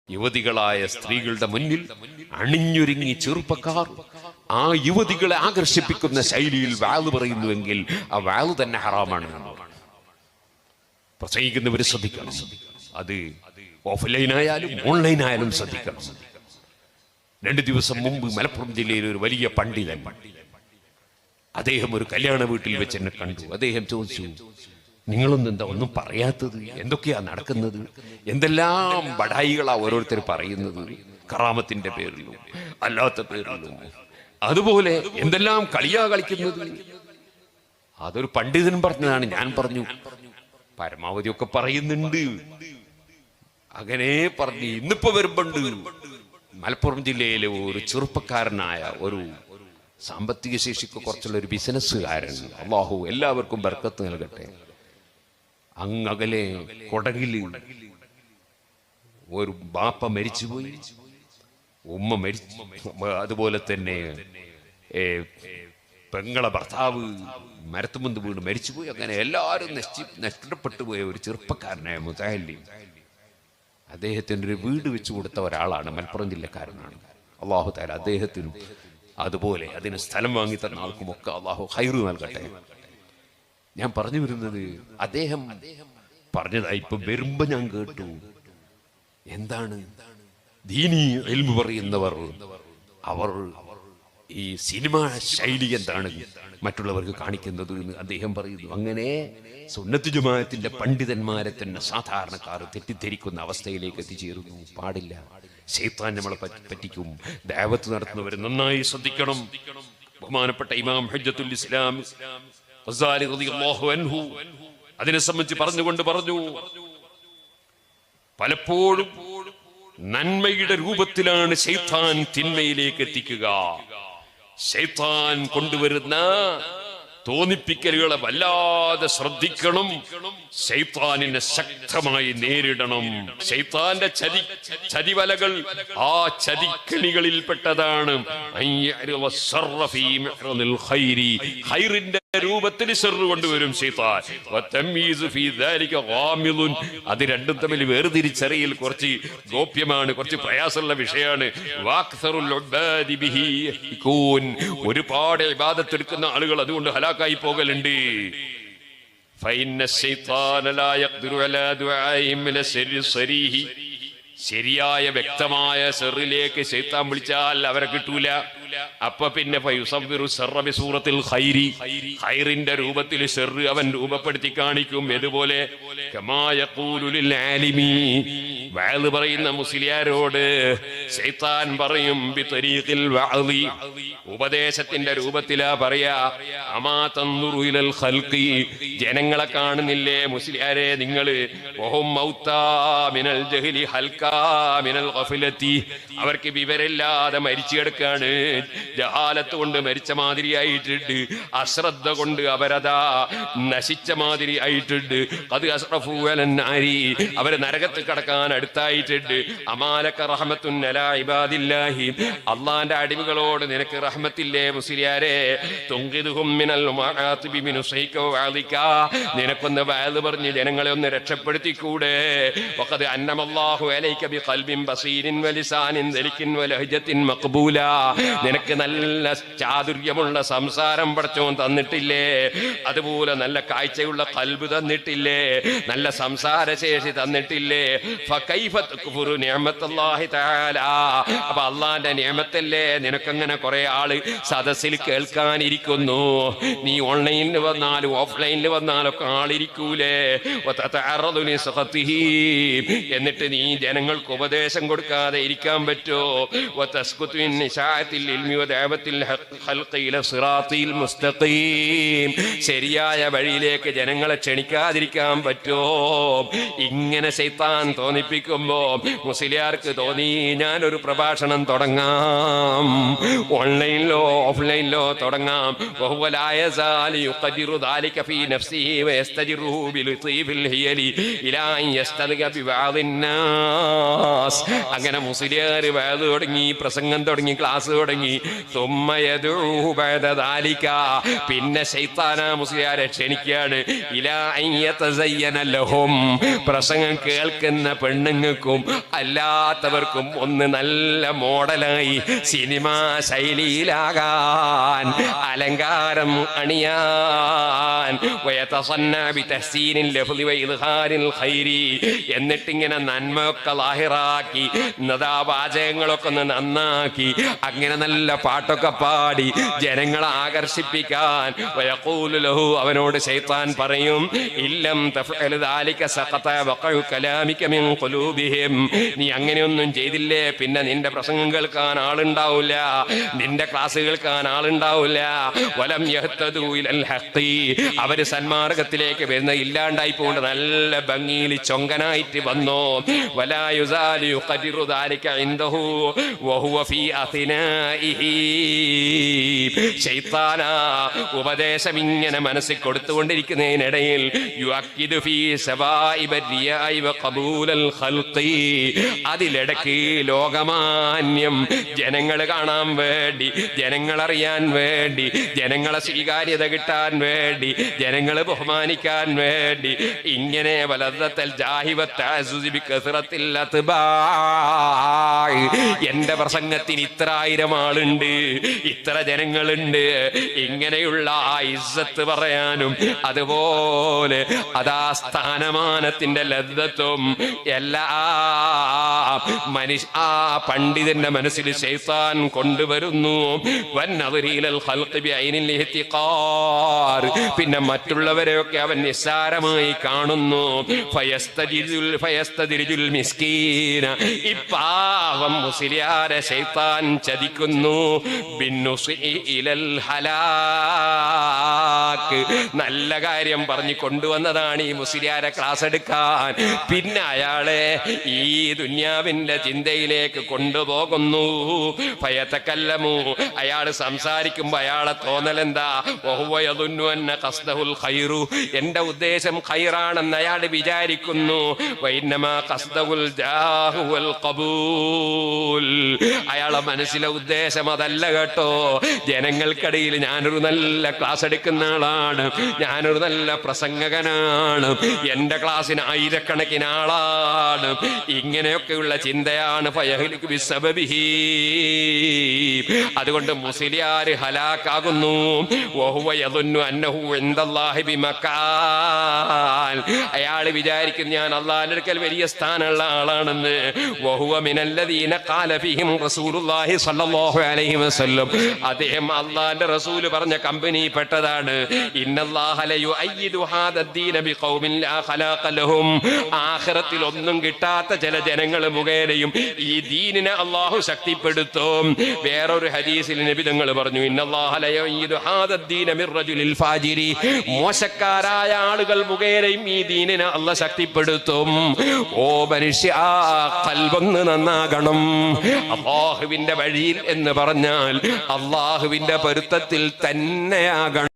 യുവതികളായ സ്ത്രീകളുടെ മുന്നിൽ അണിഞ്ഞൊരുങ്ങി ചെറുപ്പക്കാർ ആ യുവതികളെ ആകർഷിപ്പിക്കുന്ന ശൈലിയിൽ വാള് പറയുന്നുവെങ്കിൽ ആ വാള് തന്നെ ഹറാമാണ്. പ്രസംഗിക്കുന്നവർ ശ്രദ്ധിക്കണം. അത് ഓഫ്ലൈനായാലും ഓൺലൈനായാലും ശ്രദ്ധിക്കണം. 2 ദിവസം മുമ്പ് മലപ്പുറം ജില്ലയിൽ ഒരു വലിയ പണ്ഡിതൻ, അദ്ദേഹം ഒരു കല്യാണ വീട്ടിൽ വെച്ച് എന്നെ കണ്ടു. അദ്ദേഹം ചോദിച്ചു, നിങ്ങളൊന്നും എന്താ ഒന്നും പറയാത്തത്? എന്തൊക്കെയാ നടക്കുന്നത്? എന്തെല്ലാം ബടായികളാ ഓരോരുത്തർ പറയുന്നത്, കറാമത്തിന്റെ പേരിലും അല്ലാത്ത പേരിലും. അതുപോലെ എന്തെല്ലാം കളിയാ കളിക്കുന്നത്. അതൊരു പണ്ഡിതൻ പറഞ്ഞതാണ്. ഞാൻ പറഞ്ഞു, പരമാവധി ഒക്കെ പറയുന്നുണ്ട്. അങ്ങനെ പറഞ്ഞു. ഇന്നിപ്പോ വരുമ്പോണ്ട് മലപ്പുറം ജില്ലയിലെ ഒരു ചെറുപ്പക്കാരനായ ഒരു സാമ്പത്തിക ശേഷിക്ക് കുറച്ചുള്ള ഒരു ബിസിനസ്സുകാരൻ, അല്ലാഹു എല്ലാവർക്കും ബർക്കത്ത് നൽകട്ടെ, അങ്ങകലെ കൊടകില് ഒരു ബാപ്പ മരിച്ചുപോയി, ഉമ്മ മരിച്ചു, അതുപോലെ തന്നെ പെങ്ങളെ ഭർത്താവ് മരത്തുമുന്ത് വീണ് മരിച്ചുപോയി. അങ്ങനെ എല്ലാവരും നഷ്ടപ്പെട്ടു പോയ ഒരു ചെറുപ്പക്കാരനായ മുതാലിം, അദ്ദേഹത്തിന് ഒരു വീട് വെച്ചു കൊടുത്ത ഒരാളാണ്, മലപ്പുറം ജില്ലക്കാരനാണ്. അള്ളാഹു തആല അദ്ദേഹത്തിനും അതുപോലെ അതിന് സ്ഥലം വാങ്ങി തന്ന ആൾക്കുമൊക്കെ അള്ളാഹു ഖൈറ് നൽകട്ടെ. ഞാൻ പറഞ്ഞു വരുന്നത്, അദ്ദേഹം പറഞ്ഞതായി ഇപ്പൊ വരുമ്പോ ഞാൻ കേട്ടു. എന്താണ് ദീനി ഇൽമു പറയുന്നവർ, അവർ ഈ സിനിമ ശൈലി എന്താണ് മറ്റുള്ളവർക്ക് കാണിക്കുന്നത് എന്ന് അദ്ദേഹം പറയുന്നു. അങ്ങനെ സുന്നത്ത് ജമാഅത്തിന്റെ പണ്ഡിതന്മാരെ തന്നെ സാധാരണക്കാർ തെറ്റിദ്ധരിക്കുന്ന അവസ്ഥയിലേക്ക് എത്തിച്ചേരുന്നു. പാടില്ല. ശൈത്താൻ നമ്മളെ പറ്റിക്കും. ദഅവത്ത് നടത്തുന്നവർ നന്നായി ശ്രദ്ധിക്കണം. ബഹുമാനപ്പെട്ട ഇമാം ഹുജ്ജത്തുൽ ഇസ്ലാം ഗസാലി റളിയല്ലാഹു അൻഹു അതിനെ സംബന്ധിച്ച് പറഞ്ഞു, പലപ്പോഴും നന്മയുടെ രൂപത്തിലാണ് ശൈത്താൻ തിന്മയിലേക്ക് എത്തിക്കുക. ശൈത്താൻ കൊണ്ടുവരുന്ന തോന്നിപ്പിക്കലുകളെ വല്ലാതെ ശ്രദ്ധിക്കണം. ശൈത്താനിനെ ശക്തമായി നേരിടണം. ശൈത്താന്റെ ചതിവലകൾ ആ ചതിക്കണികളിൽപ്പെട്ടതാണ് ഖൈറിന്റെ രൂപത്തിൽ ശർറ് കൊണ്ടുവരും ശൈത്താൻ. അത് രണ്ടും തമ്മിൽ വേർതിരിച്ചറിയൽ കുറച്ച് ഗോപ്യമാണ്, കുറച്ച് പ്രയാസമുള്ള വിഷയമാണ്. ഒരുപാട് ഇബാദത്ത് എടുക്കുന്ന ആളുകൾ അതുകൊണ്ട് ഹലാക്കായി പോകലുണ്ട്. ശരിയായ വ്യക്തമായ സെറിലേക്ക് ശൈത്താൻ വിളിച്ചാൽ അവരെ കിട്ടൂല. അപ്പൊ പിന്നെ ഖൈറിന്റെ രൂപത്തിൽ ഷർറ് അവൻ രൂപപ്പെടുത്തി കാണിക്കും. ഇതുപോലെ വഅദ് പറയുന്ന മുസ്ലിയാരോട് ശൈത്താൻ പറയും ഉപദേശത്തിന്റെ രൂപത്തിലാ പറയാ. അമാ തൻദുറു ഇലൽ ഖൽഖി, ജനങ്ങളെ കാണുന്നില്ലേ മുസ്ലിയാരെ നിങ്ങള്? വഹും മൗതാ മിനൽ ജഹ്ലി ഹൽകാ മിനൽ ഗഫലതി, അവർക്ക് വിവരമില്ലാതെ മരിച്ചു കിടക്കാണ്. ജഹാലത്ത് കൊണ്ട് മരിച്ച മാതിരി ആയിട്ടുണ്ട്. അശ്രദ്ധ കൊണ്ട് അവരതാ നശിച്ച മാതിരി ആയിട്ടുണ്ട്. അത് അസ്റഫു അലന്നാരി, അവര് നരകത്ത് കടക്കാൻ അടുത്തായിട്ടുണ്ട്. അമാലക റഹ്മത്തുൻ അലാ ഇബാദില്ലാഹി, അള്ളാന്റെ അടിമകളോട് നിനക്ക് റഹ്മത്തില്ലേ മുസ്ലിയാരെ? തുൻഖിദുഹും മിനൽ മആതിബി മിനുസൈക വഅദിക, നിനക്കൊന്ന് വഅദ് പറഞ്ഞ് ജനങ്ങളെ ഒന്ന് രക്ഷപ്പെടുത്തിക്കൂടെ? വഖദ് അന്നമല്ലാഹു അലൈക ബിഖൽബിൻ ബസീരിൻ വലിസാനിൻ ദലികിൻ വലഹജത്തിൻ മഖ്ബൂല, നിനക്ക് നല്ല ചാതുര്യമുള്ള സംസാരം പടച്ചോൻ തന്നിട്ടില്ലേ? അതുപോലെ നല്ല കാഴ്ചയുള്ള ഖൽബ് തന്നിട്ടില്ലേ? നല്ല സംസാരശേഷി തന്നിട്ടില്ലേ? ഫകൈഫ തക്ഫുറു നിഅമത്തല്ലാഹി തആല, അപ്പൊ അള്ളാന്റെ നിഅമത്തല്ലേ നിനക്കങ്ങനെ കുറെ ആള് സദസ്സിൽ കേൾക്കാനിരിക്കുന്നു. നീ ഓൺലൈനിൽ വന്നാലും ഓഫ്ലൈനിൽ വന്നാലും ഒക്കെ ആളിരിക്കൂലേ? എന്നിട്ട് നീ ജനങ്ങൾക്ക് ഉപദേശം കൊടുക്കാതെ ഇരിക്കാൻ പറ്റോ? ശരിയായ വഴിയിലേക്ക് ജനങ്ങളെ ക്ഷണിക്കാതിരിക്കാൻ പറ്റോ? ഇങ്ങനെ ശൈത്താൻ തോന്നിപ്പിക്കുമ്പോ മുസ്ലിയാർക്ക് തോന്നി ഞാനൊരു പ്രഭാഷണം തുടങ്ങാം, ഓൺലൈനിലോ ഓഫ്ലൈനിലോ തുടങ്ങാം. അങ്ങനെ മുസ്ലിയാർ വഅദ് തുടങ്ങി, പ്രസംഗം തുടങ്ങി, ക്ലാസ് തുടങ്ങി, തുടങ്ങി. സുമ്മ യദഊഹു ബഅദ ദാലിക, പിന്നെ ശൈത്താന മുസ്ലിയാരെ ക്ഷണിക്കുകയാണ്. ഇലാ അൻ യതസയ്യന ലഹും, പ്രസംഗം കേൾക്കുന്ന പെണ്ണുങ്ങൾക്കും അല്ലാത്തവർക്കും ഒന്ന് നല്ല മോഡലായി സിനിമാ ശൈലിയിലാകാൻ, അലങ്കാരം അണിയാൻ. എന്നിട്ടിങ്ങനെ നന്മയൊക്കെ ലാഹിറാക്കി, വാചകങ്ങളൊക്കെ ഒന്ന് നന്നാക്കി, അങ്ങനെ നല്ല പാട്ടൊക്കെ പാടി ജനങ്ങളെ ആകർഷിപ്പിക്കാൻ. അവനോട് ശൈത്താൻ പറയും, ഇല്ലം തഫ്അൽ ദാലിക സഖത വഖഉ കലാമിക മിൻ ഖുലൂബിഹിം, നീ അങ്ങനെയൊന്നും ചെയ്തില്ലേ പിന്നെ നിന്റെ പ്രസംഗം കേൾക്കാൻ ആളുണ്ടാവില്ല, നിന്റെ ക്ലാസ് കേൾക്കാൻ ആളുണ്ടാവില്ല. വലം യഹ്തദൂ ഇലൽ ഹഖി, അവര് സന്മാർഗത്തിലേക്ക് വരുന്ന ഇല്ലാണ്ടായി പോകൊണ്ട് നല്ല ഭംഗിയിൽ ചൊങ്കനായിട്ട് വന്നോ. വലാ യുസാലു യുഖദിറു ദാലിക ഇൻദഹു വഹുവ ഫീ അഥിനാഇഹി, ശൈത്താന ഉപദേശം ഇങ്ങനെ മനസ്സിൽ കൊടുത്തുകൊണ്ടിരിക്കുന്നതിനിടയിൽ യുഅക്കിദു ഫീ സവാഇബ റിയാഇ വഖബൂലൽ ഖൽഖി, അതിലിടക്ക് ലോകമാന്യം, ജനങ്ങൾ കാണാൻ വേണ്ടി, ജനങ്ങളറിയാൻ വേണ്ടി, ജനങ്ങളെ സ്വീകാര്യത കിട്ടാൻ വേണ്ടി, ജനങ്ങളെ ബഹുമാനിക്കാൻ വേണ്ടി, ഇങ്ങനെ വലദത്തൽ ജാഹി വത്തഅസ്സുസി ബികസറത്തിൽ അത്ബാ, എന്റെ പ്രസംഗത്തിന് ഇത്ര 1000 ആളുണ്ട്, ഇത്ര ജനങ്ങളുണ്ട്, ഇങ്ങനെയുള്ള ആ ഇസ്സത്ത് പറയാനും അതുപോലെ അതാ സ്ഥാനമാനത്തിന്റെ ലദ്ദത്തും എല്ലാ ആ പണ്ഡിതന്റെ മനസ്സിൽ ശൈത്താൻ കൊണ്ടുവരുന്നു. പിന്നെ മറ്റുള്ളവരെയൊക്കെ അവൻ നിസ്സാരമായി കാണുന്നു. ഈ പാവം മുസ്ലിയാരെ ശൈത്താൻ ചതിക്കുന്നു. നല്ല കാര്യം പറഞ്ഞു കൊണ്ടുവന്നതാണ് ഈ മുസ്ലിയാരെ ക്ലാസ് എടുക്കാൻ. പിന്നെ അയാളെ ഈ ദുന്യാവിന്റെ ചിന്തയിലേക്ക് കൊണ്ടുപോകുന്നു. ഫയതകല്ലമു, അയാൾ സംസാരിക്കുമ്പോ അയാളെ തോന്നലെന്താ, എന്റെ ഉദ്ദേശം ഖൈറാണെന്ന് അയാൾ വിചാരിക്കുന്നു. അയാളെ മനസ്സിലെ ഉദ്ദേശം അതല്ല കേട്ടോ. ജനങ്ങൾക്കിടയിൽ ഞാനൊരു നല്ല ക്ലാസ് എടുക്കുന്ന ആളാണ്, ഞാനൊരു നല്ല പ്രസംഗകനാണ്, എന്റെ ക്ലാസ്സിന് 1000കണക്കിന് ആളാണ്, ഇങ്ങനെയൊക്കെയുള്ള ചിന്തയാണ്. അതുകൊണ്ട് മുസ്ലിയാർ ഹലാക്കാകുന്നു. അയാൾ വിചാരിക്കും ഞാൻ അള്ളാഹിന്റെ അടുക്കൽ വലിയ സ്ഥാനമുള്ള ആളാണെന്ന്. അദ്ദേഹം അള്ളാഹിന്റെ റസൂല് പറഞ്ഞ കമ്പനി പെട്ടതാണ്. ആഖിറത്തിൽ ഒന്നും കിട്ടാത്ത ചില ജനങ്ങൾ മുഖേനയും ഈ ദീനിനെ അള്ളാഹു ശക്തിപ്പെടുത്തും. വേറൊരു ഹദീസിൽ നബി തങ്ങൾ പറഞ്ഞു, മോശക്കാരായ ആളുകൾ മുഖേനയും ഈ ദീനിനെ അള്ളാഹു ശക്തിപ്പെടുത്തും. ഓ മനുഷ്യ, ഖൽബൊന്ന് നന്നാകണം. അള്ളാഹുവിന്റെ വഴിയിൽ എന്ന് പറഞ്ഞാൽ അള്ളാഹുവിന്റെ പൊരുത്തത്തിൽ തന്നെയാകണം.